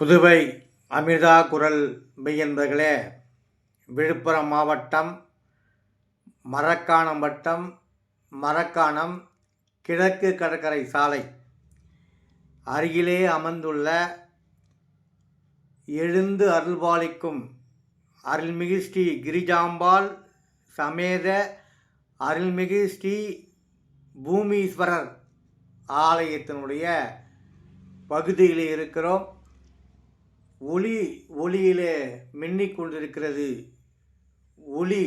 புதுவை அமிர்தா குரல் மெய்யன்பர்களே, விழுப்புரம் மாவட்டம் மரக்காணம் வட்டம் மரக்காணம் கிழக்கு கடற்கரை சாலை அருகிலே அமர்ந்துள்ள எழுந்து அருள்பாலிக்கும் அருள்மிகு ஸ்ரீ கிரிஜாம்பாள் சமேத அருள்மிகு ஸ்ரீ பூமீஸ்வரர் ஆலயத்தினுடைய பகுதியில் இருக்கிறோம். ஒளியிலே மின்னிக் கொண்டிருக்கிறது. ஒளி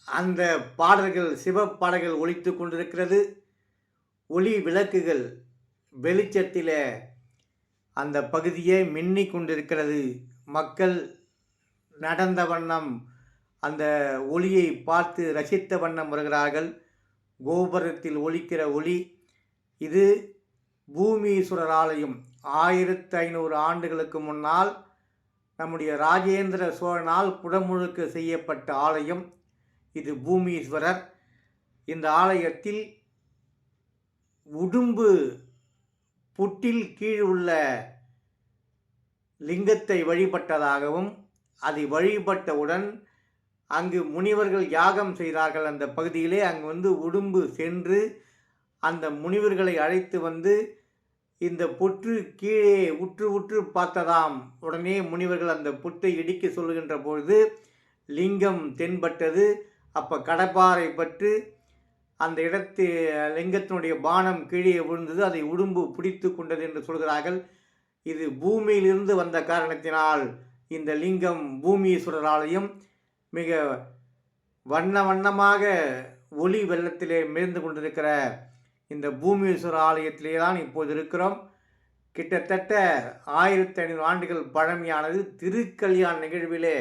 அந்த பாடல்கள் சிவ பாடல்கள் ஒலித்து கொண்டிருக்கிறது. ஒளி விளக்குகள் வெளிச்சத்திலே அந்த பகுதியை மின்னிக் கொண்டிருக்கிறது. மக்கள் நடந்த வண்ணம் அந்த ஒளியை பார்த்து ரசித்த வண்ணம் வருகிறார்கள். கோபுரத்தில் ஒலிக்கிற ஒளி இது பூமீஸ்வரர் ஆலயம். 1500 ஆண்டுகளுக்கு முன்னால் நம்முடைய ராஜேந்திர சோழனால் குடமுழுக்கு செய்யப்பட்ட ஆலயம் இது பூமீஸ்வரர். இந்த ஆலயத்தில் உடும்பு புட்டில் கீழ் உள்ள லிங்கத்தை வழிபட்டதாகவும், அதை வழிபட்டவுடன் அங்கு முனிவர்கள் யாகம் செய்தார்கள். அந்த பகுதியிலே அங்கு உடும்பு சென்று அந்த முனிவர்களை அழைத்து வந்து இந்த புற்று கீழே உற்று உற்று பார்த்ததாம். உடனே முனிவர்கள் அந்த புற்றை இடிக்க சொல்லுகின்ற பொழுது லிங்கம் தென்பட்டது. அப்போ கடப்பாறை பட்டு அந்த இடத்து லிங்கத்தினுடைய பானம் கீழே விழுந்தது. அதை உடும்பு பிடித்து கொண்டது என்று சொல்கிறார்கள். இது பூமியிலிருந்து வந்த காரணத்தினால் இந்த லிங்கம் பூமீஸ்வரர் ஆலயம் மிக வண்ண வண்ணமாக ஒளி வெள்ளத்திலே மிதந்து கொண்டிருக்கிற இந்த பூமீஸ்வரர் ஆலயத்திலே தான் இப்போது இருக்கிறோம். கிட்டத்தட்ட 1500 ஆண்டுகள் பழமையானது. திருக்கல்யாண நிகழ்விலே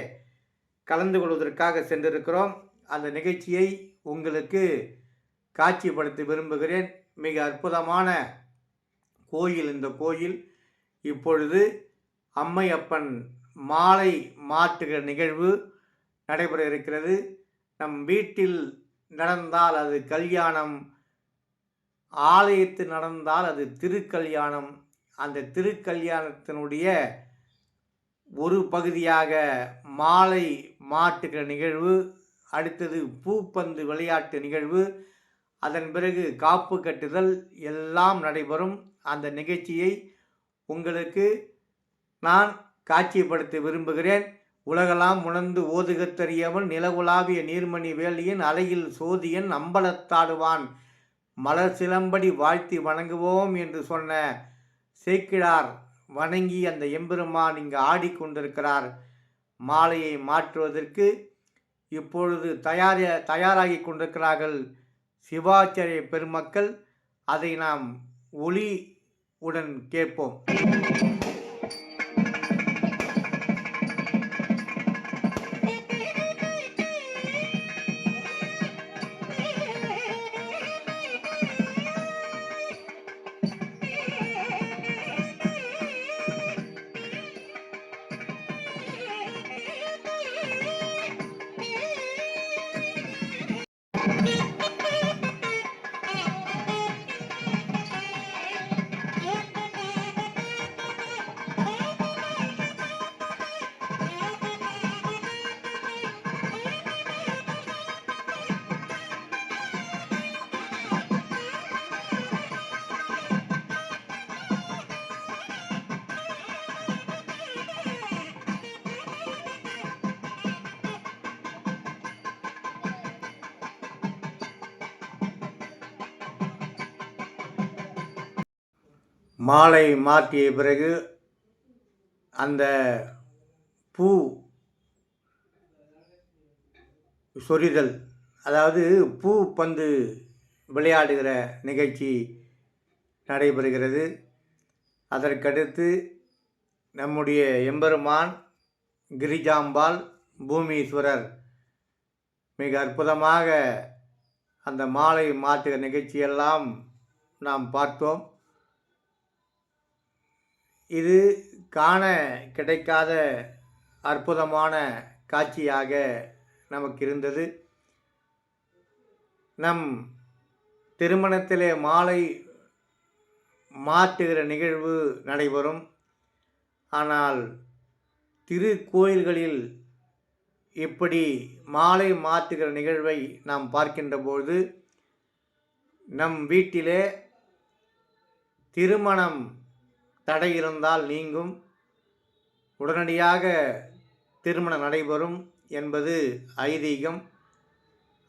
கலந்து கொள்வதற்காக சென்றிருக்கிறோம். அந்த நிகழ்ச்சியை உங்களுக்கு காட்சிப்படுத்த விரும்புகிறேன். மிக அற்புதமான கோயில் இந்த கோயில். இப்பொழுது அம்மையப்பன் மாலை மாற்றுகிற நிகழ்வு நடைபெற இருக்கிறது. நம் வீட்டில் நடந்தால் அது கல்யாணம், ஆலயத்தில் நடந்தால் அது திருக்கல்யாணம். அந்த திருக்கல்யாணத்தினுடைய ஒரு பகுதியாக மாலை மாட்டுகிற நிகழ்வு, அடுத்தது பூப்பந்து விளையாட்டு நிகழ்வு, அதன் பிறகு காப்பு கட்டுதல் எல்லாம் நடைபெறும். அந்த நிகழ்ச்சியை உங்களுக்கு நான் காட்சிப்படுத்த விரும்புகிறேன். உலகெல்லாம் உணர்ந்து ஓதுகத்தறியவன் நிலவுலாவிய நீர்மணி வேலியன் அலையில் சோதியன் அம்பலத்தாடுவான் மலர் சிலம்படி வாழ்த்தி வணங்குவோம் என்று சொன்ன சேக்கிழார் வணங்கி அந்த எம்பெருமான் இங்கு ஆடிக்கொண்டிருக்கிறார். மாலையை மாற்றுவதற்கு இப்பொழுது தயாராகி கொண்டிருக்கிறார்கள் சிவாச்சாரிய பெருமக்கள். அதை நாம் ஒளி உடன் கேட்போம். மாலை மாற்றிய பிறகு அந்த பூ சொரிதல், அதாவது பூ பந்து விளையாடுகிற நிகழ்ச்சி நடைபெறுகிறது. அதற்கடுத்து நம்முடைய எம்பெருமான் கிரிஜாம்பாள் பூமீஸ்வரர் மிக அற்புதமாக அந்த மாலை மாற்றுகிற நிகழ்ச்சியெல்லாம் நாம் பார்த்தோம். இது காண கிடைக்காத அற்புதமான காட்சியாக நமக்கு இருந்தது. நம் திருமணத்திலே மாலை மாற்றுகிற நிகழ்வு நடைபெறும். ஆனால் திருக்கோயில்களில் இப்படி மாலை மாற்றுகிற நிகழ்வை நாம் பார்க்கின்ற போது நம் வீட்டிலே திருமணம் தடை இருந்தால் நீங்கும், உடனடியாக திருமணம் நடைபெறும் என்பது ஐதீகம்.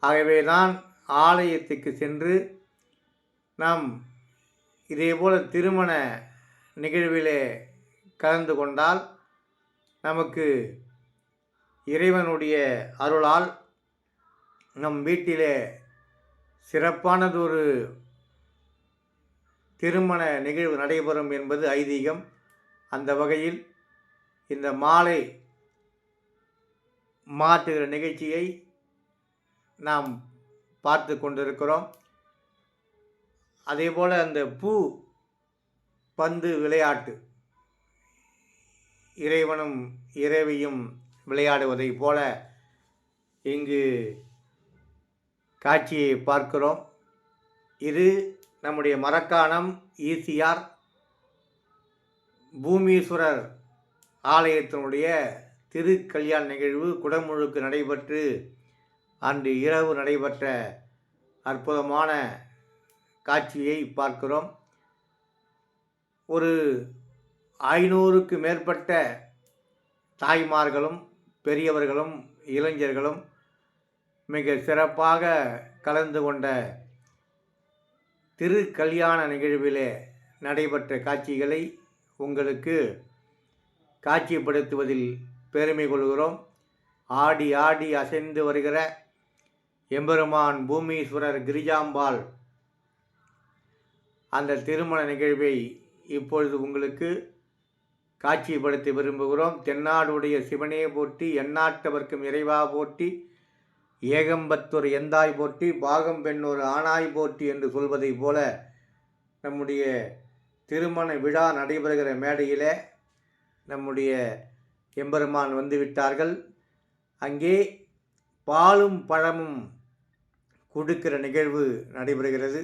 ஆகவேதான் ஆலயத்துக்கு சென்று நாம் இதேபோல் திருமண நிகழ்விலே கலந்து கொண்டால் நமக்கு இறைவனுடைய அருளால் நம் வீட்டிலே சிறப்பானதொரு திருமண நிகழ்வு நடைபெறும் என்பது ஐதீகம். அந்த வகையில் இந்த மாலை மாற்றுகிற நிகழ்ச்சியை நாம் பார்த்து கொண்டிருக்கிறோம். அதேபோல் அந்த பூ பந்து விளையாட்டு, இறைவனும் இறைவியும் விளையாடுவதை போல இங்கு காட்சியை பார்க்கிறோம். இது நம்முடைய மரக்காணம் ஈசிஆர் பூமீஸ்வரர் ஆலயத்தினுடைய திருக்கல்யாண நிகழ்வு குடமுழுக்கு நடைபெற்று அன்று இரவு நடைபெற்ற அற்புதமான காட்சியை பார்க்கிறோம். ஒரு 500க்கு மேற்பட்ட தாய்மார்களும் பெரியவர்களும் இளைஞர்களும் மிக சிறப்பாக கலந்து கொண்ட திருக்கல்யாண நிகழ்விலே நடைபெற்ற காட்சிகளை உங்களுக்கு காட்சிப்படுத்துவதில் பெருமை கொள்கிறோம். ஆடி ஆடி அசைந்து வருகிற எம்பெருமான் பூமீஸ்வரர் கிரிஜாம்பாள் அந்த திருமண நிகழ்வை இப்பொழுது உங்களுக்கு காட்சிப்படுத்த விரும்புகிறோம். தென்னாடுடைய சிவனே போற்றி, எந்நாட்டவர்க்கும் இறைவா போற்றி, ஏகம்பத்தொரு எந்தாய் போற்றி, பாகம் பெண்ணொரு ஆணாய் போற்றி என்று சொல்வதை போல நம்முடைய திருமண விழா நடைபெறுகிற மேடையில் நம்முடைய எம்பெருமான் வந்துவிட்டார்கள். அங்கே பாலும் பழமும் கொடுக்கிற நிகழ்வு நடைபெறுகிறது.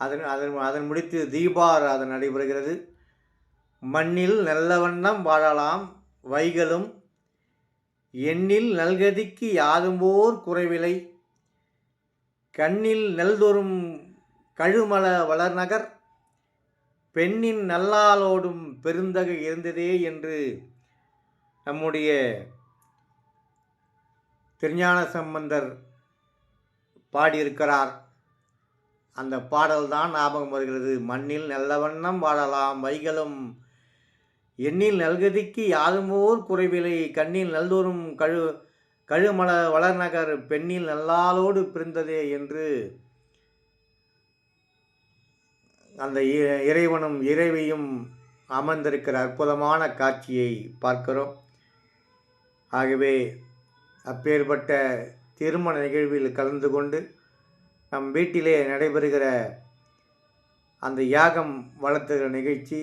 அதன் முடித்து தீபாராதனை நடைபெறுகிறது. மண்ணில் நல்ல வண்ணம் வாழலாம் வைகளும், எண்ணில் நல்கதிக்கு யாதும்போர் குறைவிலை, கண்ணில் நெல்தொறும் கழுமல வளர்நகர், பெண்ணின் நல்லாளோடும் பெருந்தகை இருந்ததே என்று நம்முடைய திருஞான சம்பந்தர் பாடியிருக்கிறார். அந்த பாடல்தான் ஞாபகம் வருகிறது. மண்ணில் நல்ல வண்ணம் வாழலாம் வைகளும், எண்ணில் நல்கதிக்கு யாதுமோர் குறைவிலை, கண்ணில் நல்தோறும் கழுமல வளர்நகர், பெண்ணில் நல்லாளோடு பிறந்ததே என்று அந்த இறைவனும் இறைவியும் அமர்ந்திருக்கிற அற்புதமான காட்சியை பார்க்கிறோம். ஆகவே அப்பேற்பட்ட திருமண நிகழ்வில் கலந்து கொண்டு நம் வீட்டிலே நடைபெறுகிற அந்த யாகம் வளர்த்துகிற நிகழ்ச்சி,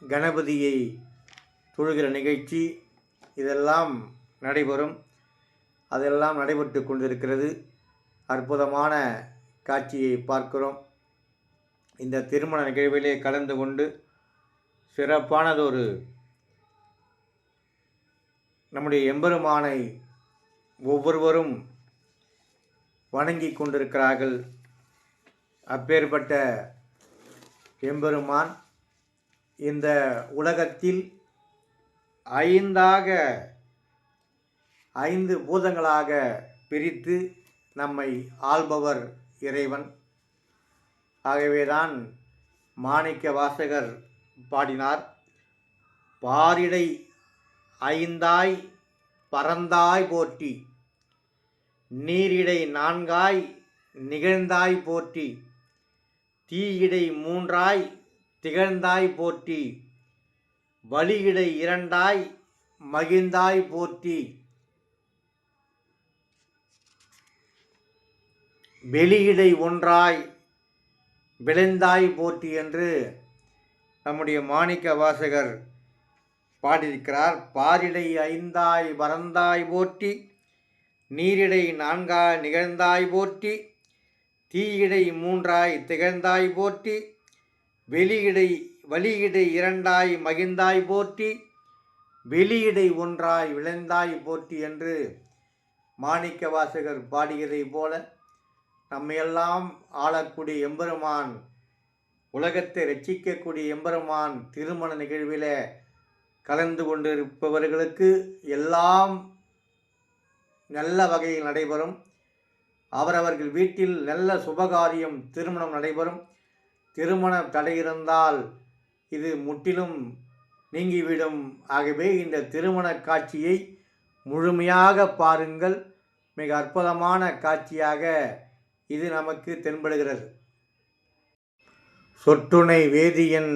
கணபதியை தொழுகிற நிகழ்ச்சி இதெல்லாம் நடைபெறும். அதெல்லாம் நடைபெற்று கொண்டிருக்கிறது. அற்புதமான காட்சியை பார்க்கிறோம். இந்த திருமண நிகழ்விலே கலந்து கொண்டு சிறப்பானதொரு நம்முடைய எம்பெருமானை ஒவ்வொருவரும் வணங்கி கொண்டிருக்கிறார்கள். அப்பேற்பட்ட எம்பெருமான் இந்த உலகத்தில் 5 பூதங்களாக பிரித்து நம்மை ஆள்பவர் இறைவன். ஆகவேதான் மாணிக்க வாசகர் பாடினார், பாரிடை 5ஆய் பரந்தாய் போற்றி, நீரிடை 4ஆய் நிகழ்ந்தாய் போற்றி, தீயிடை 3ஆய் திகழ்ந்தாய் போற்றி, வழியிடை 2ஆய் மகிழ்ந்தாய் போற்றி, வெளியிடை 1ஆய் விளைந்தாய் போற்றி என்று நம்முடைய மாணிக்க வாசகர் பாடியிருக்கிறார். பாரிடை 5ஆய் பரந்தாய் போற்றி, நீரிடை 4ஆய் நிகழ்ந்தாய் போற்றி, தீயிடை 3ஆய் திகழ்ந்தாய் போற்றி, வழியிடை இரண்டாய் மகிழ்ந்தாய் போற்றி, வெளியிடை ஒன்றாய் விளைந்தாய் போற்றி என்று மாணிக்க வாசகர் பாடியதை போல நம்மையெல்லாம் ஆளக்கூடிய எம்பெருமான், உலகத்தை ரட்சிக்கக்கூடிய எம்பெருமான் திருமண நிகழ்வில் கலந்து கொண்டிருப்பவர்களுக்கு எல்லாம் நல்ல வகையில் நடைபெறும். அவரவர்கள் வீட்டில் நல்ல சுபகாரியம் திருமணம் நடைபெறும். திருமண தடை இருந்தால் இது முற்றிலும் நீங்கிவிடும். ஆகவே இந்த திருமண காட்சியை முழுமையாக பாருங்கள். மிக அற்புதமான காட்சியாக இது நமக்கு தென்படுகிறது. சொற்றுணை வேதியன்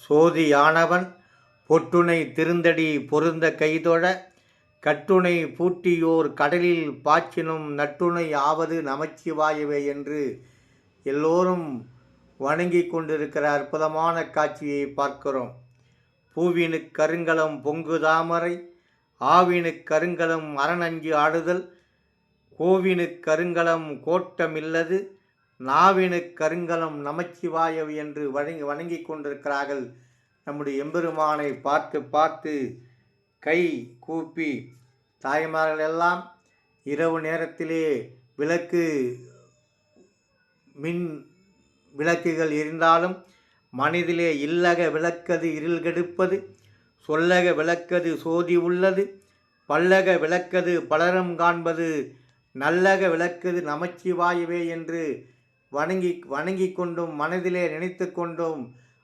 சோதியானவன் பொற்றுணை திருந்தடி பொருந்த கைதொழ, கட்டுணை பூட்டியோர் கடலில் பாய்ச்சினும் நட்டுணை ஆவது நமச்சிவாயவே என்று எல்லோரும் வணங்கி கொண்டிருக்கிற அற்புதமான காட்சியை பார்க்கிறோம். பூவினு கருங்கலம் பொங்கு தாமரை, ஆவினு கருங்கலம் அரணஞ்சு ஆடுதல், கோவினு கருங்கலம் கோட்டமில்லது, நாவினு கருங்கலம் நமச்சிவாயவை என்று வணங்கி கொண்டிருக்கிறார்கள். நம்முடைய எம்பெருமானை பார்த்து பார்த்து கை கூப்பி தாய்மார்கள் எல்லாம் இரவு நேரத்திலே மின் விளக்குகள் எரிந்தாலும் மனதிலே இல்லக விளக்கது இருள் கெடுப்பது, சொல்லக விளக்கது சோதி உள்ளது, பல்லக விளக்கது பலரும் காண்பது, நல்லக விளக்கது நமச்சிவாயவே என்று வணங்கி கொண்டும் மனதிலே நினைத்து கொண்டும்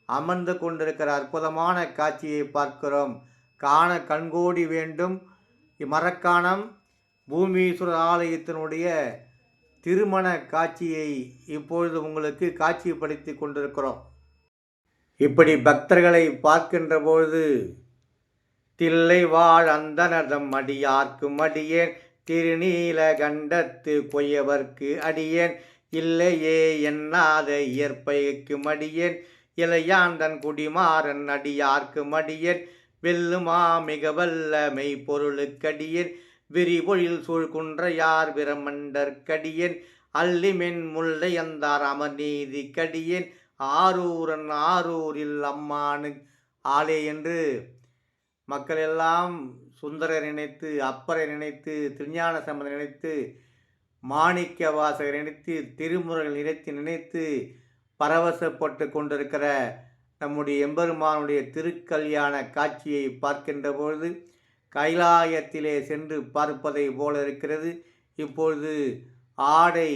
அமர்ந்து கொண்டிருக்கிற அற்புதமான காட்சியை பார்க்கிறோம். காண கண்கோடி வேண்டும். மரக்காணம் பூமீஸ்வரர் ஆலயத்தினுடைய திருமண காட்சியை இப்பொழுது உங்களுக்கு காட்சிப்படுத்தி கொண்டிருக்கிறோம். இப்படி பக்தர்களை பார்க்கின்ற பொழுது தில்லை வாழ் அந்தனதம் அடியார்க்கும் அடியேன், திருநீல கண்டத்து கொய்யவர்க்கு அடியேன், இல்லையே எண்ணாத இயற்பைக்கு மடியேன், இளையாந்தன் குடிமாறன் அடியார்க்கு மடியேன், வெல்லுமா மிக வல்ல மெய்ப்பொருளுக்கடியேன், விரிபொழில் சூழ்குன்றையார் பிரமண்டற்கடியேன், அல்லிமென் முல்லை அந்தார் அமர்நீதி கடியேன், ஆரூரன் ஆரூரில் அம்மானு ஆலே என்று மக்கள் எல்லாம் சுந்தரர் நினைத்து, அப்பரை நினைத்து, திருஞான சம்பந்தர் நினைத்து, மாணிக்க வாசகர் நினைத்து, திருமுறைகள் நினைத்து பரவசப்பட்டு கொண்டிருக்கிற நம்முடைய எம்பெருமானுடைய திருக்கல்யாண காட்சியை பார்க்கின்ற பொழுது கைலாயத்திலே சென்று பார்ப்பதை போல இருக்கிறது. இப்பொழுது ஆடை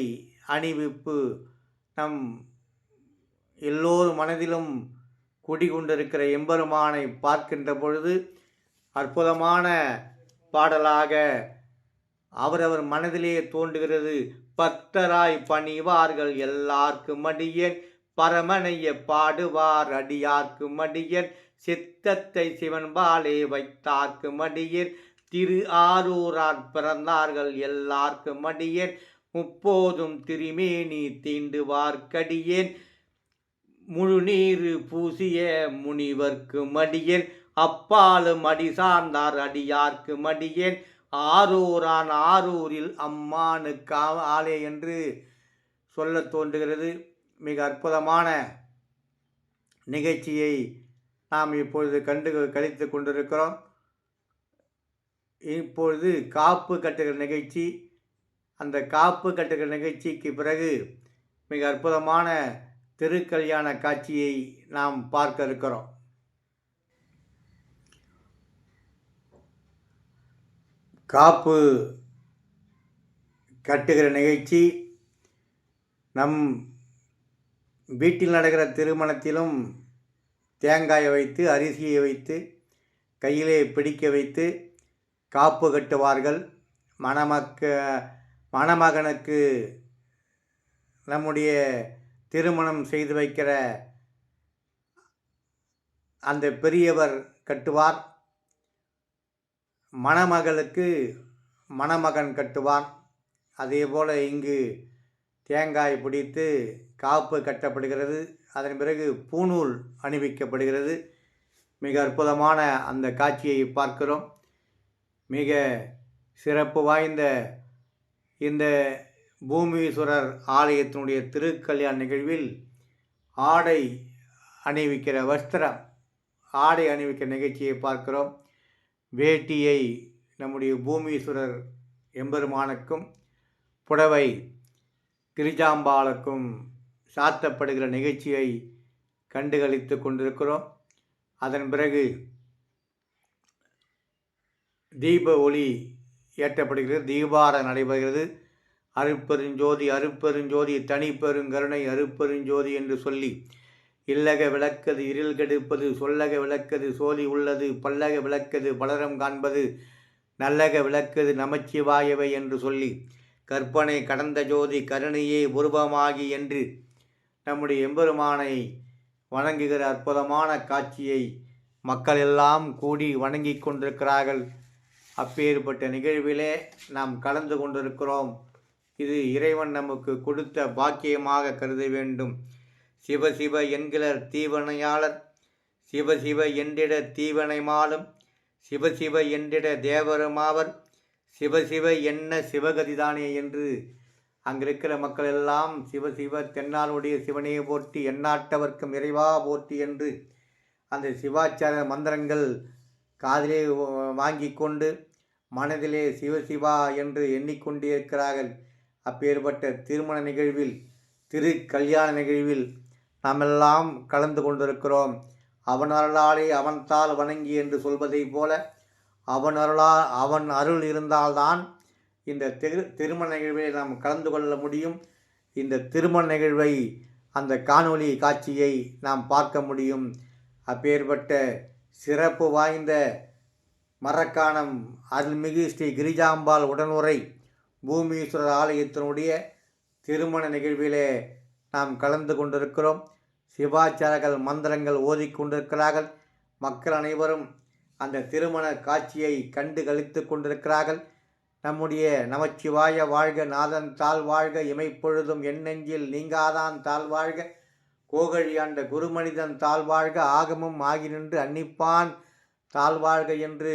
அணிவிப்பு நம் எல்லோர் மனதிலும் குடிகொண்டிருக்கிற எம்பெருமானை பார்க்கின்ற பொழுது அற்புதமான பாடலாக அவரவர் மனதிலே தோன்றுகிறது. பக்தராய் பணிவார்கள் எல்லார்க்கும் அடியேன், பரமனைய பாடுவார் அடியார்க்கும் அடியேன், சித்தத்தை சிவன்பாலே வைத்தார்க்கும் அடியேன், திரு ஆரூரார் பிறந்தார்கள் எல்லார்க்கும் அடியேன், முப்போதும் திருமேனி தீண்டுவார்க்கடியேன், முழுநீரு பூசிய முனிவர்க்கு மடியேன், அப்பாலும் அடி சார்ந்தார் அடியார்க்கு மடியேன், ஆரூரான் ஆரூரில் அம்மானுக்கு ஆலே என்று சொல்ல தோன்றுகிறது. மிக அற்புதமான நிகழ்ச்சியை நாம் இப்பொழுது கழித்து கொண்டிருக்கிறோம். இப்பொழுது காப்பு கட்டுகிற நிகழ்ச்சி. அந்த காப்பு கட்டுகிற நிகழ்ச்சிக்கு பிறகு மிக அற்புதமான திருக்கல்யாண காட்சியை நாம் பார்க்க இருக்கிறோம். காப்பு கட்டுகிற நிகழ்ச்சி நம் வீட்டில் நடக்கிற திருமணத்திலும் தேங்காயை வைத்து, அரிசியை வைத்து, கையிலே பிடிக்க வைத்து காப்பு கட்டுவார்கள். மணமகனுக்கு நம்முடைய திருமணம் செய்து வைக்கிற அந்த பெரியவர் கட்டுவார். மணமகளுக்கு மணமகன் கட்டுவார். அதே போல் இங்கு தேங்காய் பிடித்து காப்பு கட்டப்படுகிறது. அதன் பிறகு பூணூல் அணிவிக்கப்படுகிறது. மிக அற்புதமான அந்த காட்சியை பார்க்கிறோம். மிக சிறப்பு வாய்ந்த இந்த பூமீஸ்வரர் ஆலயத்தினுடைய திருக்கல்யாண நிகழ்வில் ஆடை அணிவிக்கிற வஸ்திரம், ஆடை அணிவிக்கிற நிகழ்ச்சியை பார்க்கிறோம். வேட்டியை நம்முடைய பூமீஸ்வரர் எம்பெருமானுக்கும் புடவை கிரிஜாம்பாளுக்கும் சாத்தப்படுகிற நிகழ்ச்சியை கண்டுகளித்து கொண்டிருக்கிறோம். அதன் பிறகு தீப ஒளி ஏற்றப்படுகிறது, தீபாராதனை நடைபெறுகிறது. அருட்பெருஞ்சோதி அருட்பெருஞ்சோதி தனிப்பெருங்கருணை அருட்பெருஞ்சோதி என்று சொல்லி இல்லக விளக்கது இருள் கெடுப்பது, சொல்லக விளக்கது சோதி உள்ளது, பல்லக விளக்கது பலரம் காண்பது, நல்லக விளக்கது நமச்சிவாயவை என்று சொல்லி கற்பனை கடந்த ஜோதி கருணையே உருவமாகி என்று நம்முடைய எம்பெருமானை வணங்குகிற அற்புதமான காட்சியை மக்கள் எல்லாம் கூடி வணங்கி கொண்டிருக்கிறார்கள். அப்பேற்பட்ட நிகழ்விலே நாம் கலந்து கொண்டிருக்கிறோம். இது இறைவன் நமக்கு கொடுத்த பாக்கியமாக கருத வேண்டும். சிவ சிவ என்கிற தீவனையாளர், சிவ சிவ என்றிட தீவனை மாலும், சிவ சிவ என்றிட தேவருமாவர், சிவ சிவ என்ன சிவகதிதானே என்று அங்கிருக்கிற மக்கள் எல்லாம் சிவ சிவ தென்னாளுடைய சிவனையை போற்றி எந்நாட்டவர்க்கும் இறைவா போற்றி என்று அந்த சிவாச்சார மந்திரங்கள் காதிலே வாங்கி கொண்டு மனதிலே சிவசிவா என்று எண்ணிக்கொண்டிருக்கிறார்கள். அப்பேற்பட்ட திருமண நிகழ்வில், திரு கல்யாண நிகழ்வில் நாமெல்லாம் கலந்து கொண்டிருக்கிறோம். அவன் அருளாலே அவன்தால் வணங்கி என்று சொல்வதை போல அவன் அருள் இருந்தால்தான் இந்த திருமண நிகழ்வை நாம் கலந்து கொள்ள முடியும். இந்த திருமண நிகழ்வை, அந்த காணொளி காட்சியை நாம் பார்க்க முடியும். அப்பேற்பட்ட சிறப்பு வாய்ந்த மரக்காணம் அருள்மிகு ஸ்ரீ கிரிஜாம்பாள் உடனுரை பூமீஸ்வரர் ஆலயத்தினுடைய திருமண நிகழ்விலே நாம் கலந்து கொண்டிருக்கிறோம். சிவாச்சாரர்கள் மந்திரங்கள் ஓதிக்கொண்டிருக்கிறார்கள். மக்கள் அனைவரும் அந்த திருமண காட்சியை கண்டு களித்து கொண்டிருக்கிறார்கள். நம்முடைய நமச்சிவாய வாழ்க, நாதன் தாழ் வாழ்க, இமைப்பொழுதும் எண்ணெஞ்சில் நீங்காதான் தாழ் வாழ்க, கோகழி ஆண்ட குருமனிதன் தாழ் வாழ்க, ஆகமும் ஆகி நின்று அன்னிப்பான் தாழ் வாழ்க என்று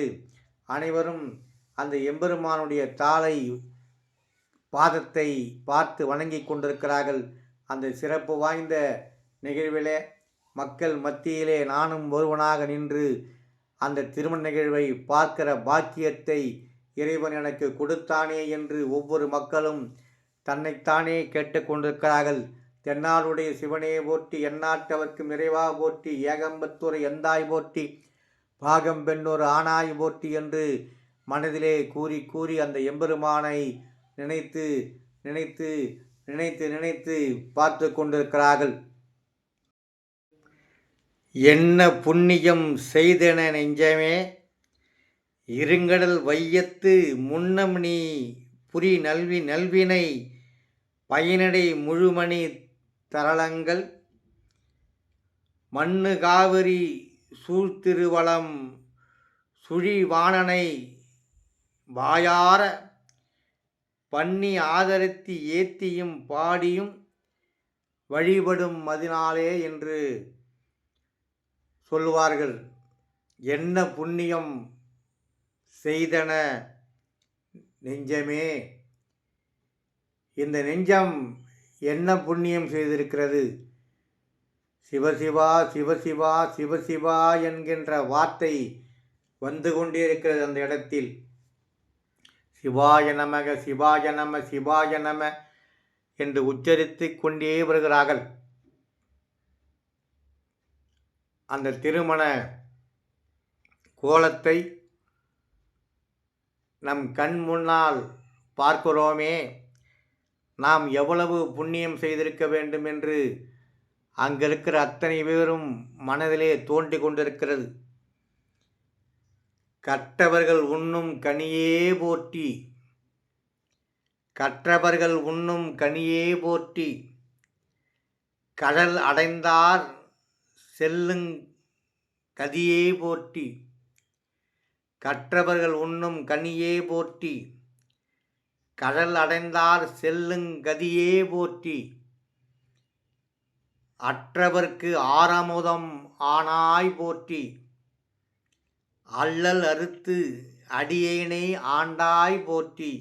அனைவரும் அந்த எம்பெருமானுடைய தாளை பாதத்தை பார்த்து வணங்கி கொண்டிருக்கிறார்கள். அந்த சிறப்பு வாய்ந்த நிகழ்விலே மக்கள் மத்தியிலே நானும் ஒருவனாக நின்று அந்த திருமண நிகழ்வை பார்க்கிற பாக்கியத்தை இறைவன் எனக்கு கொடுத்தானே என்று ஒவ்வொரு மக்களும் தன்னைத்தானே கேட்டுக்கொண்டிருக்கிறார்கள். தென்னாளுடைய சிவனே போற்றி, எந்நாட்டவர்க்கும் இறைவா போற்றி, ஏகம்பத்துரை எந்தாய் போற்றி, பாகம் பெண்ணொரு ஆனாய் போற்றி என்று மனதிலே கூறி கூறி அந்த எம்பெருமானை நினைத்து நினைத்து நினைத்து நினைத்து பார்த்து கொண்டிருக்கிறார்கள். என்ன புண்ணியம் செய்தன நெஞ்சமே, இருங்கடல் வையத்து முன்னம் நீ புரி நல்வினை, பயனடை முழுமணி தரளங்கள், மண்ணு காவிரி சூழ்திருவளம் சுழி வாணனை வாயார பண்ணி ஆதரித்து ஏத்தியும் பாடியும் வழிபடும் மதினாலே என்று சொல்லுவார்கள். என்ன புண்ணியம் செய்தன நெஞ்சமே, இந்த நெஞ்சம் என்ன புண்ணியம் செய்திருக்கிறது? சிவசிவா சிவசிவா சிவசிவா என்கின்ற வார்த்தை வந்து கொண்டே இருக்கிறது. அந்த இடத்தில் சிவாய நமக சிவாய நம சிவாய நம என்று உச்சரித்து கொண்டே வருகிறார்கள். அந்த திருமண கோலத்தை நம் கண் முன்னால் பார்க்கிறோமே, நாம் எவ்வளவு புண்ணியம் செய்திருக்க வேண்டும் என்று அங்கிருக்கிற அத்தனை பேரும் மனதிலே தோன்றி கொண்டிருக்கிறது. கற்றவர்கள் உண்ணும் கனியே போற்றி, கற்றவர்கள் உண்ணும் கனியே போற்றி, கடல் அடைந்தார் செல்லுங் கதியே போற்றி, கற்றவர்கள் உண்ணும் கனியே போற்றி, கடல் அடைந்தார் செல்லுங் கதியே போற்றி, அற்றவர்க்கு ஆரமுதம் ஆனாய் போற்றி, அல்லல் அறுத்து அடியேனை ஆண்டாய் போற்றி,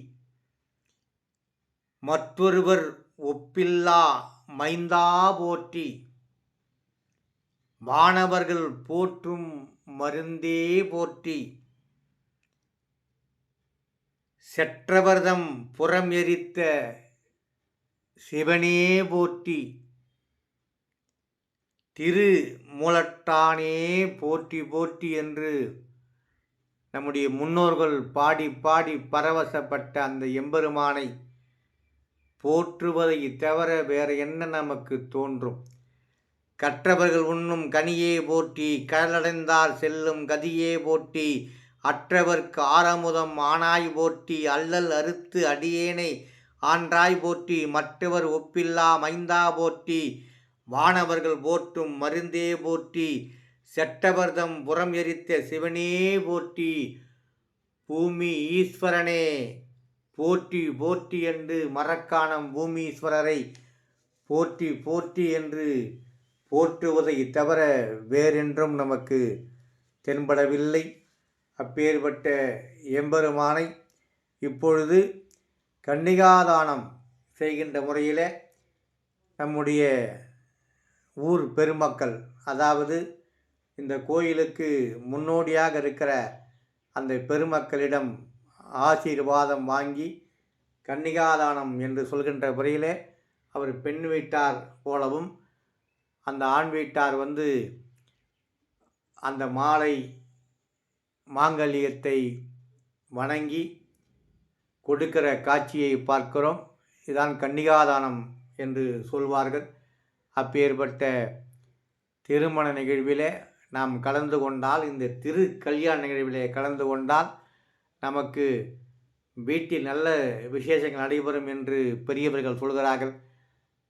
மற்றொருவர் ஒப்பில்லா மைந்தா போற்றி, வானவர்கள் போற்றும் மருந்தே போற்றி, செற்றவர்தம் புறம் எரித்த சிவனே போற்றி, திரு மூலட்டானே போற்றி போற்றி என்று நம்முடைய முன்னோர்கள் பாடி பாடி பரவசப்பட்ட அந்த எம்பெருமானை போற்றுவதை தவிர வேற என்ன நமக்கு தோன்றும்? கற்றவர்கள் உண்ணும் கனியே போற்றி, கடலடைந்தார் செல்லும் கதியே போற்றி, அற்றவர்க்கு ஆரமுதம் ஆனாய் போற்றி, அல்லல் அறுத்து அடியேனை ஆன்றாய் போற்றி, மற்றவர் ஒப்பில்லா மைந்தா போற்றி, வானவர்கள் போற்றும் மருந்தே போற்றி, செட்டவர்தம் புறம் எரித்த சிவனே போற்றி, பூமி ஈஸ்வரனே போற்றி போற்றி என்று மரக்காணம் பூமீஸ்வரரை போற்றி போற்றி என்று போற்றுவதை தவிர வேறென்றும் நமக்கு தென்படவில்லை. அப்பேற்பட்ட எம்பெருமானை இப்பொழுது கன்னிகாதானம் செய்கின்ற முறையில் நம்முடைய ஊர் பெருமக்கள், அதாவது இந்த கோயிலுக்கு முன்னோடியாக இருக்கிற அந்த பெருமக்களிடம் ஆசீர்வாதம் வாங்கி கன்னிகாதானம் என்று சொல்கின்ற முறையிலே அவர் பெண் வீட்டார் போலவும் அந்த ஆண் வீட்டார் அந்த மாலை மாங்கல்யத்தை வணங்கி கொடுக்கிற காட்சியை பார்க்கிறோம். இதான் கன்னிகாதானம் என்று சொல்வார்கள். அப்பேற்பட்ட திருமண நிகழ்விலே நாம் கலந்து கொண்டால், இந்த திரு கல்யாண நிகழ்விலே கலந்து கொண்டால் நமக்கு வீட்டில் நல்ல விசேஷங்கள் நடைபெறும் என்று பெரியவர்கள் சொல்கிறார்கள்.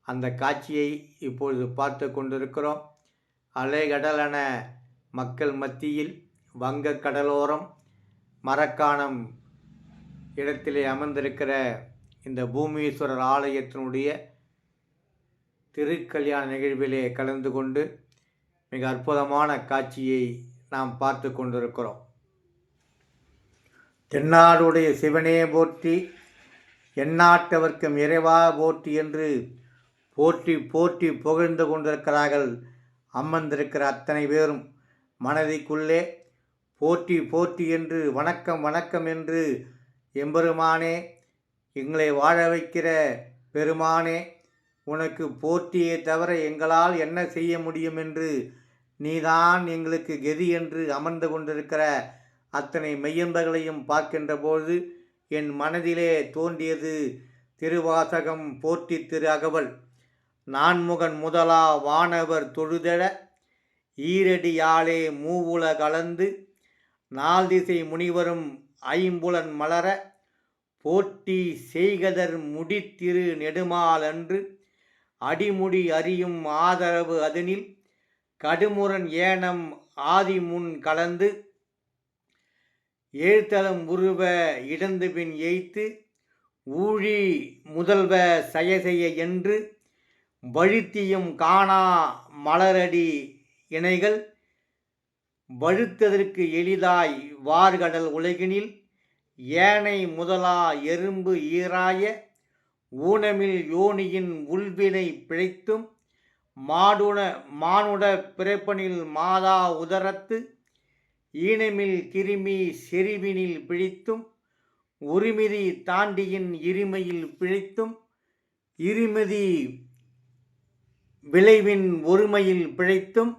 அந்த காட்சியை இப்பொழுது பார்த்து கொண்டிருக்கிறோம். அலைகடலென மக்கள் மத்தியில் வங்க கடலோரம் மரக்காணம் இடத்திலே அமர்ந்திருக்கிற இந்த பூமீஸ்வரர் ஆலயத்தினுடைய திருக்கல்யாண நிகழ்விலே கலந்து கொண்டு மிக அற்புதமான காட்சியை நாம் பார்த்து கொண்டிருக்கிறோம். தென்னாடுடைய சிவனே போற்றி, எந்நாட்டவர்க்கும் இறைவா போற்றி என்று போற்றி போற்றி புகழ்ந்து கொண்டிருக்கிறார்கள். அமர்ந்திருக்கிற அத்தனை பேரும் மனதிற்குள்ளே போற்றி போற்றி என்று வணக்கம் வணக்கம் என்று, எம்பெருமானே எங்களை வாழ வைக்கிற பெருமானே உனக்கு போற்றியே தவிர எங்களால் என்ன செய்ய முடியும் என்று, நீதான் எங்களுக்கு கெதி என்று அமர்ந்து கொண்டிருக்கிற அத்தனை மெய்யன்பர்களையும் பார்க்கின்ற போது என் மனதிலே தோன்றியது திருவாசகம் போற்றி திரு அகவல். நான்முகன் முதலா வானவர் தொழுதெழ ஈரடியாலே மூவுல கலந்து, நால்திசை முனிவரும் ஐம்புலன் மலர போற்றி செய்கதர் முடித்திரு நெடுமாலன்று, அடிமுடி அறியும் ஆதரவு அதனில் கடுமுரண் ஏனம் ஆதிமுன் கலந்து, ஏழ்தலம் உருவ இடந்துபின் எய்த்து ஊழி முதல்வ சயசெய என்று, வழுத்தியும் காணா மலரடி இணைகள் வழுத்ததற்கு எளிதாய் வார்கடல் உலகினில், ஏனை முதலா எறும்பு ஈராய ஊனமில் யோனியின் உள்வினை பிழைத்தும், மானுட பிறப்பனில் மாதா உதரத்து ஈனமில் கிருமி செறிவினில் பிழைத்தும், உரிமிதி தாண்டியின் இருமையில் பிழைத்தும், இருமதி விளைவின் ஒருமையில் பிழைத்தும்,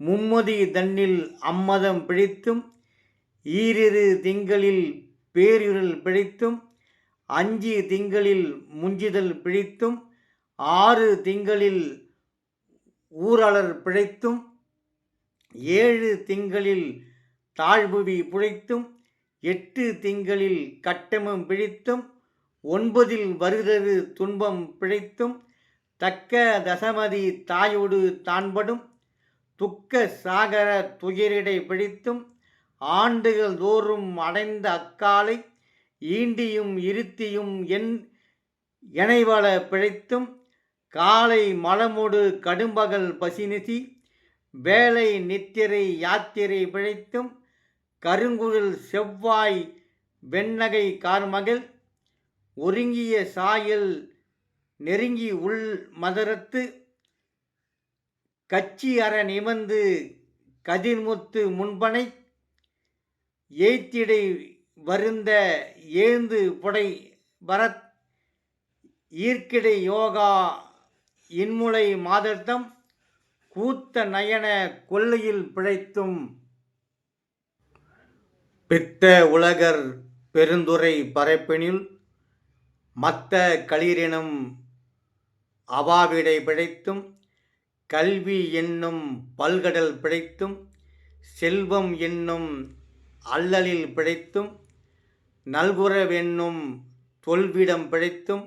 மும்மதி தன்னில் அம்மதம் பிழைத்தும், ஈரிரு திங்களில் பேரிருள் பிழைத்தும், 5 திங்களில் முஞ்சிதல் பிழைத்தும், 6 திங்களில் ஊரலர் பிழைத்தும், 7 திங்களில் தாழ்புவி பிழைத்தும், 8 திங்களில் கட்டமும் பிழைத்தும், 9 வருதரு துன்பம் பிழைத்தும், தக்க தசமதி தாயோடு தான்படும் துக்க சாகர துயரிடை பிழைத்தும், ஆண்டுகள் தோறும் அடைந்த அக்காலை ஈண்டியும் இருத்தியும் எனைவள பிழைத்தும், காலை மலமொடு கடும்பகல் பசிநிசி வேலை நித்திரை யாத்திரை பிழைத்தும், கருங்குழல் செவ்வாய் வெண்ணகை கார்மகள் ஒருங்கிய சாயல் நெருங்கி உள் மதரத்து கச்சி அற நிமிர்ந்து கதிர்முத்து முன்பனை ஏய்த்திடை வருந்த ஏந்து புடை பரத் ஈர்க்கிடை யோகா இன்முலை மாதர்த்தம் கூத்த நயன கொல்லையில் பிழைத்தும் பித்த உலகர் பெருந்துரை பரப்பினில் மத்த களிரெனும் அவாவிடை பிழைத்தும் கல்வி என்னும் பல்கடல் பிழைத்தும் செல்வம் என்னும் அல்லலில் பிழைத்தும் நல்குரவென்னும் தொல்விடம் பிழைத்தும்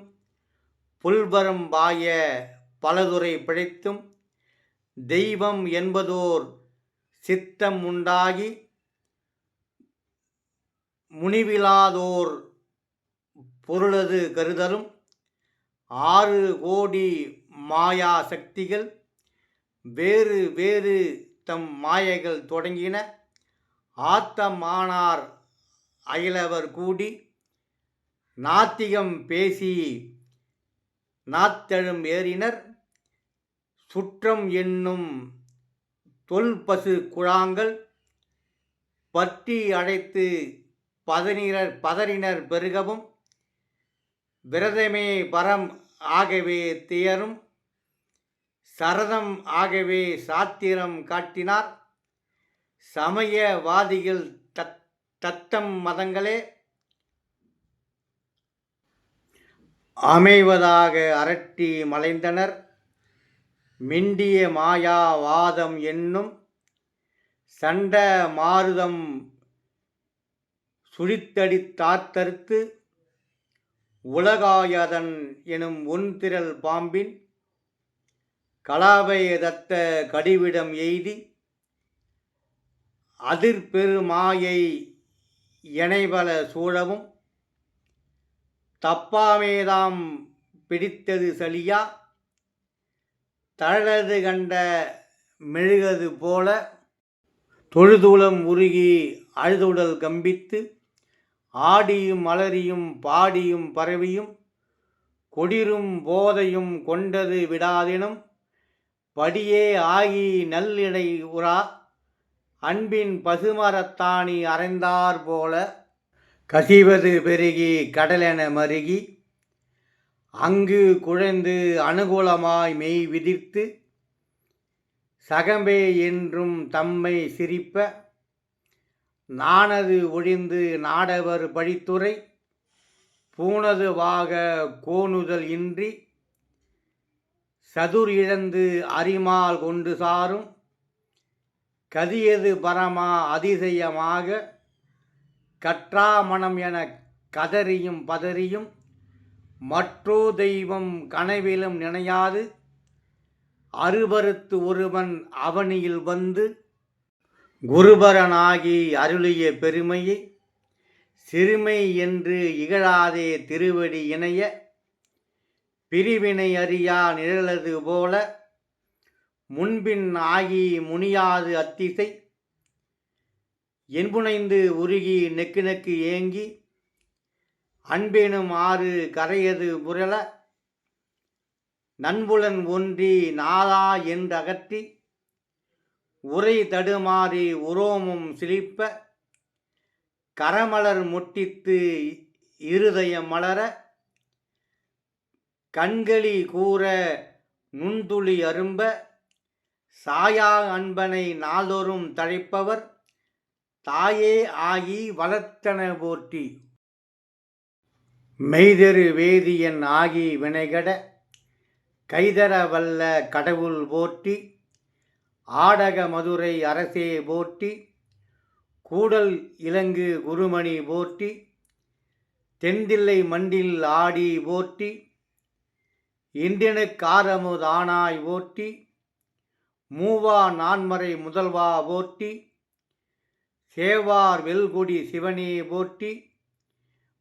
புல்வரம் பாய பலதுறை பிழைத்தும் தெய்வம் என்பதோர் சித்தம் உண்டாகி முனிவிலாதோர் பொருளது கருதலும் 6 கோடி மாயா சக்திகள் வேறு வேறு தம் மாயைகள் தொடங்கின. ஆத்தமானார் அயலவர் கூடி நாத்திகம் பேசி நாத்தழும் ஏறினர். சுற்றம் என்னும் தொல்பசு குழாங்கள் பற்றி அழைத்து பதறினர் பெருகவும் விரதமே பரம் ஆகவே தியரும் சரதம் ஆகவே சாத்திரம் காட்டினார். சமயவாதிகள் தத்தம் மதங்களே அமைவதாக அரட்டி மலைந்தனர். மிண்டிய மாயாவாதம் என்னும் சண்ட மாருதம் சுழித்தடித்தாத்தறுத்து உலகாயதன் எனும் ஒன்திரள் பாம்பின் கலாபயதத்த கடிவிடம் எய்தி அதிர்பெருமாயை இணைவல சூழவும் தப்பாமேதாம் பிடித்தது சலியா தழலது கண்ட மெழுகது போல தொழுதுளம் உருகி அழுதுடல் கம்பித்து ஆடியும் மலரியும் பாடியும் பரவியும் கொடிரும் போதையும் கொண்டது விடாதினும் படியே ஆகி நல்லிடை உரா அன்பின் பசுமரத்தாணி அறைந்தார் போல கசிவது பெருகி கடலென மருகி அங்கு குழைந்து அனுகூலமாய் மெய் விதிர்த்து சகம்பே என்றும் தம்மை சிரிப்ப நானது ஒழிந்து நாடவர் பழித்துரை பூனது வாக கோணுதல் இன்றி சதுர் இழந்து அரிமால் கொண்டு சாரும் கதியது பரமா அதிசயமாக கற்றா மனம் என கதறியும் பதறியும் மற்றோ தெய்வம் கனவிலும் நினையாது அருபருத்து ஒருவன் அவனியில் வந்து குருபரனாகி அருளிய பெருமையை சிறுமை என்று இகழாதே திருவடி இணைய பிரிவினை அறியா நிழலது போல முன்பின் ஆகி முனியாது அத்திசை என்புனைந்து உருகி நெக்கு நெக்கு ஏங்கி அன்பெனும் ஆறு கரையது புரள நண்புலன் ஒன்றி நாதா என்றகற்றி உரை தடுமாறி உரோமும் சிலிப்ப கரமலர் முட்டித்து இருதயம் மலர கண்களி கூற நுண்துளி அரும்ப சாயா அன்பனை நாள்தோறும் தழைப்பவர் தாயே ஆகி வளர்த்தன போற்றி மெய்தெரு வேதியன் ஆகி வினைகட கைதர வல்ல கடவுள் போற்றி ஆடக மதுரை அரசே போற்றி கூடல் இலங்கு குருமணி போற்றி தென்தில்லை மண்டில் ஆடி போற்றி இந்தியனுக்காரமுதானாய் போற்றி மூவா நான்மறை முதல்வா போற்றி சேவார் வெல்குடி சிவனே போற்றி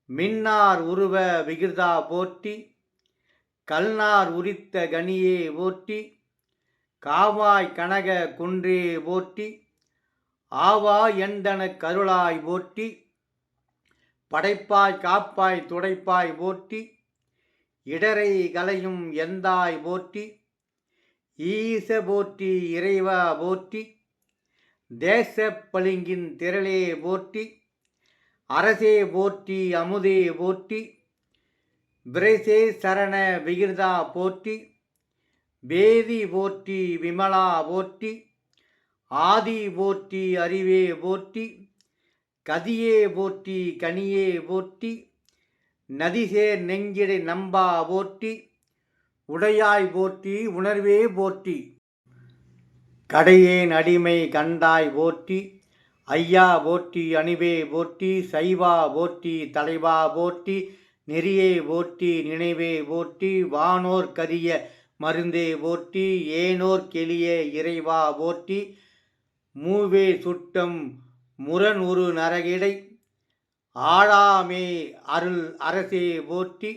மின்னார் உருவ விகிர்தா போற்றி கல்நார் உரித்த கனியே போற்றி காவாய் கனக குன்றே போற்றி ஆவா எந்தன கருளாய் போற்றி படைப்பாய் காப்பாய் துடைப்பாய் போற்றி இடரை கலையும் எந்தாய் போற்றி ஈச போற்றி இறைவா போற்றி, தேச பளிங்கின் திரளே போற்றி, அரசே போற்றி அமுதே போற்றி, விரைசே சரண விகிர்தா போற்றி, வேதி போற்றி விமலா போற்றி, ஆதி போற்றி அறிவே போற்றி, கதியே போற்றி கனியே போற்றி, நதிசேர் நெஞ்சிடை நம்பா போற்றி, உடையாய் போற்றி உணர்வே போற்றி, கடையேன் அடிமை கண்டாய் போற்றி, ஐயா போற்றி அணிவே போற்றி, சைவா போற்றி தலைவா போற்றி, நெறியே போற்றி நினைவே போற்றி, வானோர் கரிய மருந்தே போற்றி, ஏனோர் கெளிய இறைவா போற்றி, மூவே சுட்டம் முரண் நரகிடை ஆழாமே அருள் அரசே போற்றி,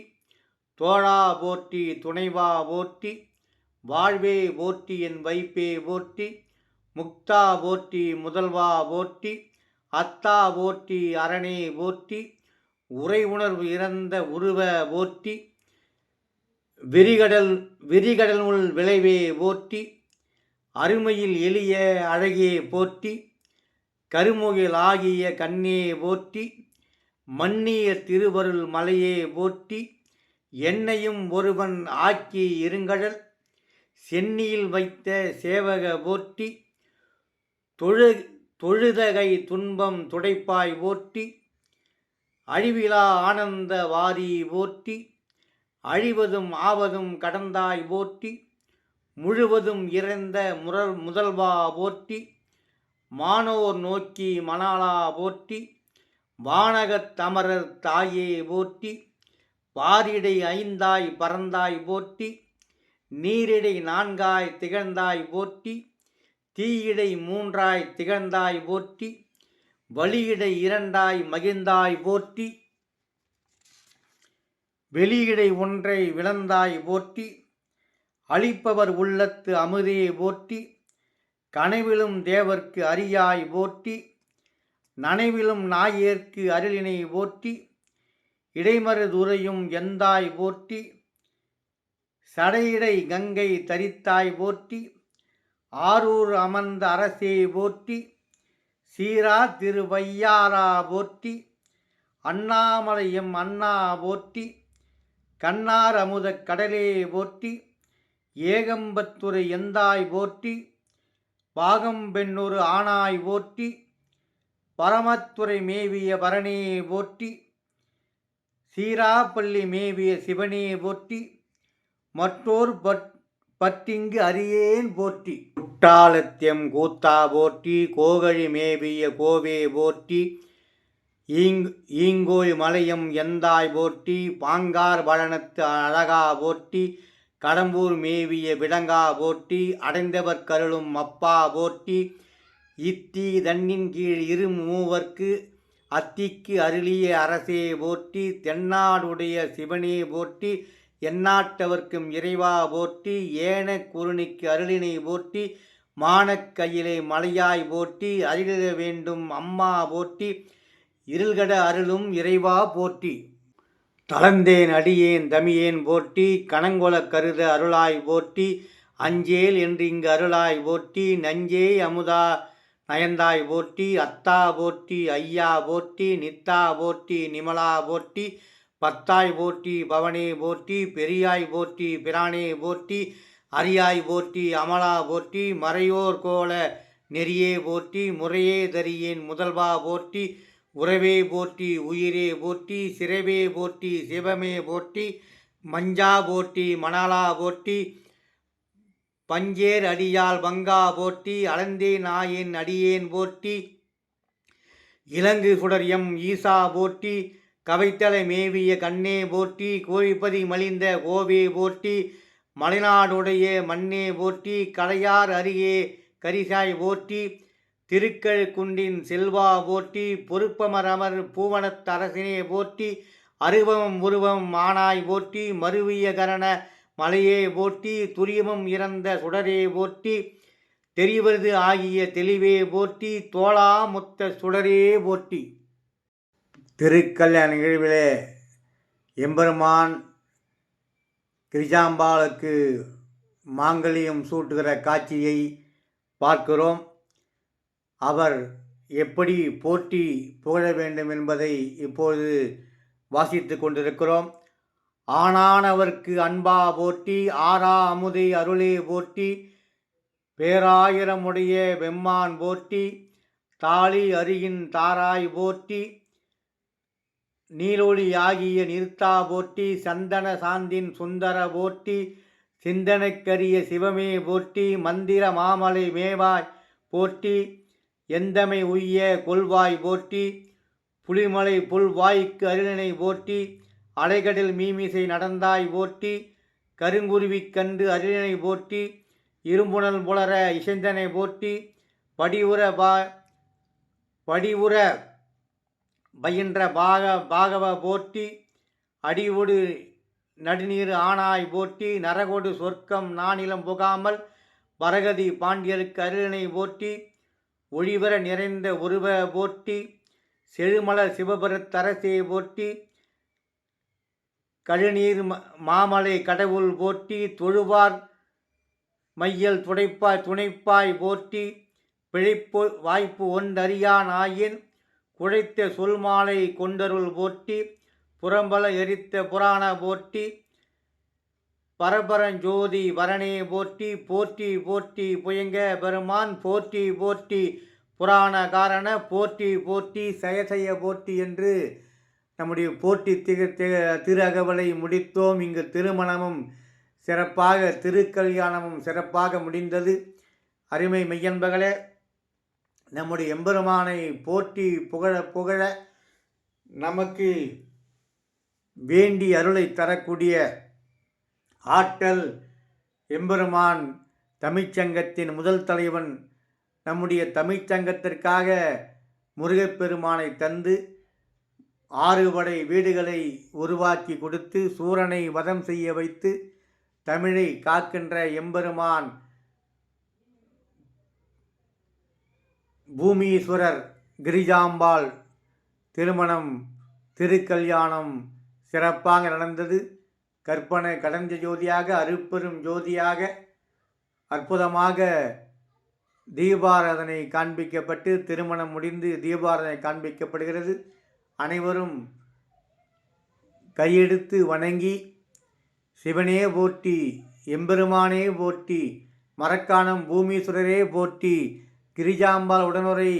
தோழா போற்றி துணைவா போற்றி, வாழ்வே போற்றி என் வைப்பே போற்றி, முக்தா போற்றி முதல்வா போற்றி, அத்தா போற்றி அரணே போற்றி, உரை உணர்வு இறந்த உருவ போற்றி, விரிகடலுள் விளைவே போற்றி, அருமையில் எளிய அழகே போற்றி, கருமுகில் ஆகிய கண்ணே போற்றி, மன்னிய திருவருள் மலையே போற்றி, என்னையும் ஒருவன் ஆக்கி இருங்கடல் சென்னியில் வைத்த சேவக போற்றி, தொழுதகை துன்பம் துடைப்பாய் போற்றி, அழிவிலா ஆனந்த வாரி போற்றி, அழிவதும் ஆவதும் கடந்தாய் போற்றி, முழுவதும் இறந்த முதல்வா போற்றி, மானோர் நோக்கி மணாலா போற்றி, வானகத் தமரர் தாயே போற்றி, பாரிடை ஐந்தாய் பறந்தாய் போற்றி, நீரிடை நான்காய் திகழ்ந்தாய் போற்றி, தீயிடை மூன்றாய் திகழ்ந்தாய் போற்றி, வழியிடை இரண்டாய் மகிழ்ந்தாய் போற்றி, வெளியிடை ஒன்றை விளந்தாய் போற்றி, அளிப்பவர் உள்ளத்து அமுதே போற்றி, கனவிலும் தேவர்க்கு அறியாய் போற்றி, நனவிலும் நாயேற்கு அருளினை போற்றி, இடைமருதுரையும் எந்தாய் போற்றி, சடையிடை கங்கை தரித்தாய் போற்றி, ஆரூர் அமர்ந்த அரசே போற்றி, சீரா திருவையாரா போற்றி, அண்ணாமலையம் அண்ணா போற்றி, கண்ணார் அமுத கடலே போற்றி, ஏகம்பத்துறை எந்தாய் போற்றி, பாகம்பெண்ணொரு ஆனாய் போற்றி, பரமத்துறை மேவிய பரணே போற்றி, சீராப்பள்ளி மேவிய சிவனே போற்றி, மற்றோர் பற்றிங்கு அறியேன் போற்றி, குட்டாலத்தியம் கூத்தா போற்றி, கோகழி மேவிய கோவே போற்றி, ஈங்கோய் மலையம் எந்தாய் போற்றி, பாங்கார் பழனத்து அழகா போற்றி, கடம்பூர் மேவிய விடங்கா போற்றி, அடைந்தவர் கருளும் அப்பா போற்றி, இத்தி தன்னின் கீழ் இரு மூவர்க்கு அத்திக்கு அருளிய அரசே போற்றி, தென்னாடுடைய சிவனே போற்றி, எந்நாட்டவர்க்கும் இறைவா போற்றி, ஏன குருணிக்கு அருளினை போற்றி, மானக்கையிலை மலையாய் போற்றி, அருளிட வேண்டும் அம்மா போற்றி, இருள்கட அருளும் இறைவா போற்றி, தளர்ந்தேன் அடியேன் தமியேன் போற்றி, கணங்கொல கருத அருளாய் போற்றி, அஞ்சேல் என்று இங்கு அருளாய் போற்றி, நஞ்சே அமுதா நயந்தாய் போற்றி, அத்தா போற்றி ஐயா போற்றி, நித்தா போற்றி நிமலா போற்றி, பத்தாய் போற்றி பவனே போற்றி, பெரியாய் போற்றி பிரானே போற்றி, அரியாய் போற்றி அமலா போற்றி, மறையோர் கோல நெறியே போற்றி, முறையே தரியேன் முதல்வா போற்றி, உறவே போற்றி உயிரே போற்றி, சிறவே போற்றி சிவமே போற்றி, மஞ்சா போற்றி மணாலா போற்றி, பஞ்சேர் அடியால் பங்கா போற்றி, அளந்தே நாயேன் அடியேன் போற்றி, இலங்கு சுடர் எம் ஈசா போற்றி, கவைத்தலை மேவிய கண்ணே போற்றி, கோழிப்பதி மலிந்த கோவே போற்றி, மலைநாடுடைய மண்ணே போற்றி, கடையார் அருகே கரிசாய் போற்றி, திருக்கழ் குண்டின் செல்வா போற்றி, பொறுப்பமரமர் பூவனத்தரசினே போற்றி, அருவம் உருவம் ஆனாய் போற்றி, மருவிய கரண மலையே போற்றி, துரியமும் இறந்த சுடரே போற்றி, தெரிவது ஆகிய தெளிவே போற்றி, தோளா முத்த சுடரே போற்றி. திருக்கல்யாண நிகழ்விலே எம்பெருமான் கிரிஜாம்பாளுக்கு மாங்கல்யம் சூட்டுகிற காட்சியை பார்க்கிறோம். அவர் எப்படி போற்றி புகழ வேண்டும் என்பதை இப்பொழுது வாசித்து கொண்டிருக்கிறோம். ஆனானவர்க்கு அன்பா போற்றி, ஆரா அமுதை அருளே போற்றி, பேராயிரமுடைய வெம்மான் போற்றி, தாளி அருகின் தாராய் போற்றி, நீலொளி ஆகிய நிறுத்தா போற்றி, சந்தன சாந்தின் சுந்தர போற்றி, சிந்தனைக்கரிய சிவமே போற்றி, மந்திர மாமலை மேவாய் போற்றி, எந்தமை உய்ய கொள்வாய் போற்றி, புலிமலை புல்வாய்க்கு அருளினை போற்றி, அலைகடல் மீமிசை நடந்தாய் போற்றி, கருங்குருவிக் கண்டு அருளினை போற்றி, இரும்புணல் புலர இசைந்தனை போற்றி, படிவுற பயின்ற பாகவ போற்றி, அடிவொடு நடுநீர் ஆனாய் போற்றி, நரகொடு சொர்க்கம் நானிலம் புகாமல் பரகதி பாண்டியருக்கு அருளினை போற்றி, ஒளிவர நிறைந்த உருவ போற்றி, செழுமலர் சிவபுரத்தரசே போற்றி, கழுநீர் மாமலை கடவுள் போற்றி, தொழுவார் மையல் துணைப்பாய் போற்றி, பிழைப்பு வாய்ப்பு ஒன்றறியான் ஆயின் குழைத்த சொல்மாலை கொண்டருள் போற்றி, புறம்பல எரித்த புராண போற்றி, பரபரஞ்சோதி வரனே போற்றி, போற்றி போற்றி புயங்க பெருமான் போற்றி போற்றி, புராண காரண போற்றி போற்றி, சயசய போற்றி என்று நம்முடைய போற்றி திரு அகவலை முடித்தோம். இங்கு திருமணமும் சிறப்பாக, திருக்கல்யாணமும் சிறப்பாக முடிந்தது. அருமை மெய்யன்பர்களே, நம்முடைய எம்பெருமானை போற்றி புகழ புகழ நமக்கு வேண்டி அருளை தரக்கூடிய ஆற்றல் எம்பெருமான் தமிழ்ச்சங்கத்தின் முதல் தலைவன் நம்முடைய தமிழ்ச்சங்கத்திற்காக முருகப்பெருமானை தந்து 6 படை வீடுகளை உருவாக்கி கொடுத்து சூரனை வதம் செய்ய வைத்து தமிழை காக்கின்ற எம்பெருமான் பூமீஸ்வரர் கிரிஜாம்பாள் திருமணம் திருக்கல்யாணம் சிறப்பாக நடந்தது. கற்பனை கடந்த ஜோதியாக, அருட்பெரும் ஜோதியாக அற்புதமாக தீபாராதனை காண்பிக்கப்பட்டு திருமணம் முடிந்து தீபாராதனை காண்பிக்கப்படுகிறது. அனைவரும் கையெடுத்து வணங்கி சிவனே போற்றி, எம்பெருமானே போற்றி, மரக்காணம் பூமீஸ்வரரே போற்றி, கிரிஜாம்பாள் உடனுரை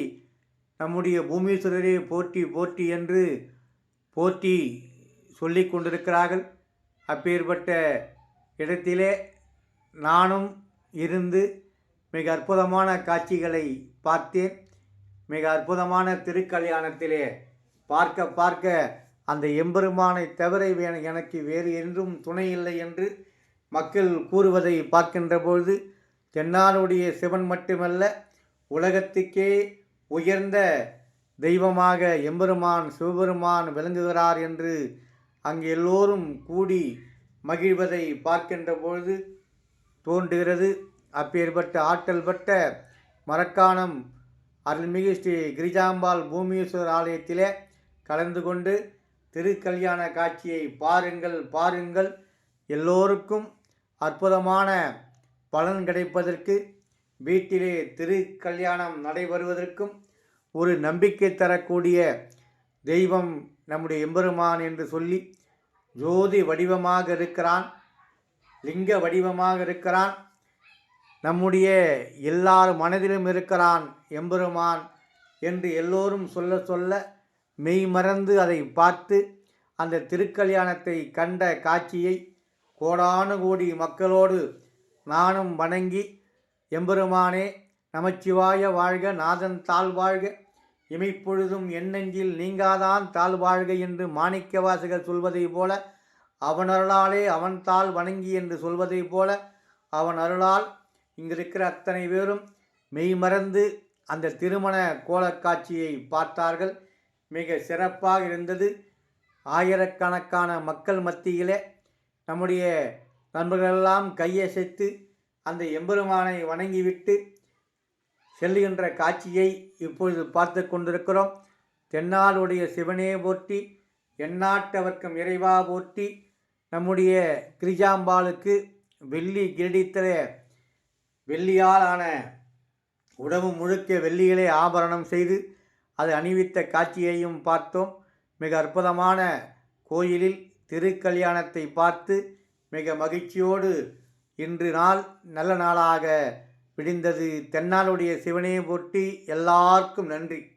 நம்முடைய பூமீஸ்வரரே போற்றி போற்றி என்று போற்றி சொல்லி கொண்டிருக்கிறார்கள். அப்பேற்பட்ட இடத்திலே நானும் இருந்து மிக அற்புதமான காட்சிகளை பார்த்தேன். மிக அற்புதமான திருக்கல்யாணத்திலே பார்க்க அந்த எம்பெருமானை தவிர எனக்கு வேறு என்றும் துணை இல்லை என்று மக்கள் கூறுவதை பார்க்கின்ற பொழுது தென்னாடுடைய சிவன் மட்டுமல்ல, உலகத்துக்கே உயர்ந்த தெய்வமாக எம்பெருமான் சிவபெருமான் விளங்குகிறார் என்று அங்கு எல்லோரும் கூடி மகிழ்வதை பார்க்கின்ற பொழுது தோன்றுகிறது. அப்பேற்பட்ட ஆற்றல் பெற்ற மரக்காணம் அருள்மிகு ஸ்ரீ கிரிஜாம்பாள் பூமீஸ்வரர் ஆலயத்திலே கலந்து கொண்டு திருக்கல்யாண காட்சியை பாருங்கள். எல்லோருக்கும் அற்புதமான பலன் கிடைப்பதற்கு, வீட்டிலே திருக்கல்யாணம் நடைபெறுவதற்கும் ஒரு நம்பிக்கை தரக்கூடிய தெய்வம் நம்முடைய எம்பெருமான் என்று சொல்லி ஜோதி வடிவமாக இருக்கிறான், லிங்க வடிவமாக இருக்கிறான், நம்முடைய எல்லார் மனதிலும் இருக்கிறான் எம்பெருமான் என்று எல்லோரும் சொல்ல மெய் மறந்து அதை பார்த்து அந்த திருக்கல்யாணத்தை கண்ட காட்சியை கோடானு கோடி மக்களோடு நானும் வணங்கி, எம்பெருமானே நமச்சிவாய வாழ்க, நாதன் தாழ்வாழ்க, இமைப்பொழுதும் எண்ணெஞ்சில் நீங்காதான் தாழ்வாழ்க என்று மாணிக்கவாசகர் சொல்வதை போல, அவன் அருளாலே அவன் தாழ் வணங்கி என்று சொல்வதை போல, அவன் அருளால் இங்கிருக்கிற அத்தனை பேரும் மெய்மறந்து அந்த திருமண கோலக்காட்சியை பார்த்தார்கள். மிக சிறப்பாக இருந்தது. ஆயிரக்கணக்கான மக்கள் மத்தியிலே நம்முடைய நண்பர்களெல்லாம் கையசைத்து அந்த எம்பெருமானை வணங்கிவிட்டு செல்லுகின்ற காட்சியை இப்பொழுது பார்த்து கொண்டிருக்கிறோம். தென்னாடுடைய சிவனே போற்றி, எந்நாட்டவர்க்கும் இறைவா போற்றி, நம்முடைய கிரிஜாம்பாளுக்கு வெள்ளி கிரீடத்திலே வெள்ளியால் ஆன உடம்பு முழுக்க வெள்ளியிலே ஆபரணம் செய்து அது அணிவித்த காட்சியையும் பார்த்தோம். மிக அற்புதமான கோயிலில் திருக்கல்யாணத்தை பார்த்து மிக மகிழ்ச்சியோடு இன்று நாள் நல்ல நாளாக விடிந்தது. தென்னாளுடைய சிவனே போற்றி. எல்லாருக்கும் நன்றி.